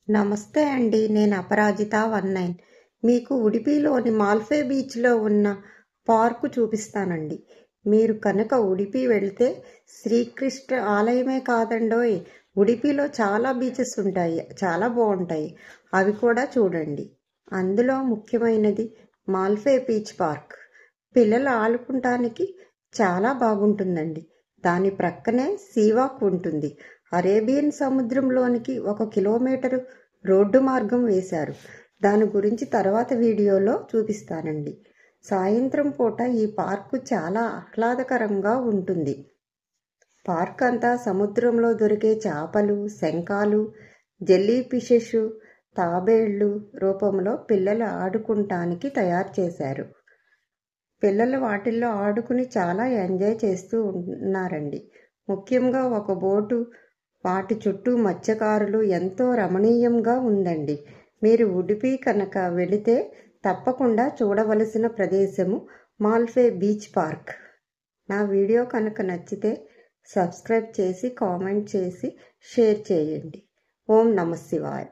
నమస్తే అండి. నేను అపరాజిత 19. మీకు ఉడిపిలోని మాల్ఫే బీచ్లో ఉన్న పార్కు చూపిస్తానండి. మీరు కనుక ఉడిపి వెళ్తే శ్రీకృష్ణ ఆలయమే కాదండోయ్, ఉడిపిలో చాలా బీచెస్ ఉంటాయి, చాలా బాగుంటాయి. అవి కూడా చూడండి. అందులో ముఖ్యమైనది మాల్ఫే బీచ్ పార్క్. పిల్లలు ఆడుకుంటానికి చాలా బాగుంటుందండి. దాని ప్రక్కనే సీవాక్ ఉంటుంది. అరేబియన్ సముద్రంలోనికి 1 కిలోమీటరు రోడ్డు మార్గం వేశారు. దాని గురించి తర్వాత వీడియోలో చూపిస్తానండి. సాయంత్రం పూట ఈ పార్కు చాలా ఆహ్లాదకరంగా ఉంటుంది. పార్క్ అంతా సముద్రంలో దొరికే చేపలు, శంఖాలు, జెల్లీ ఫిషెస్, తాబేళ్లు రూపంలో పిల్లలు ఆడుకుంటానికి తయారు చేశారు. పిల్లలు వాటిల్లో ఆడుకుని చాలా ఎంజాయ్ చేస్తూ ఉన్నారండి. ముఖ్యంగా ఒక బోటు, వాటి చుట్టూ మత్స్యకారులు, ఎంతో రమణీయంగా ఉందండి. మీరు ఉడిపి కనుక వెళితే తప్పకుండా చూడవలసిన ప్రదేశము మాల్ఫే బీచ్ పార్క్. నా వీడియో కనుక నచ్చితే సబ్స్క్రైబ్ చేసి, కామెంట్ చేసి, షేర్ చేయండి. ఓం నమః శివాయ.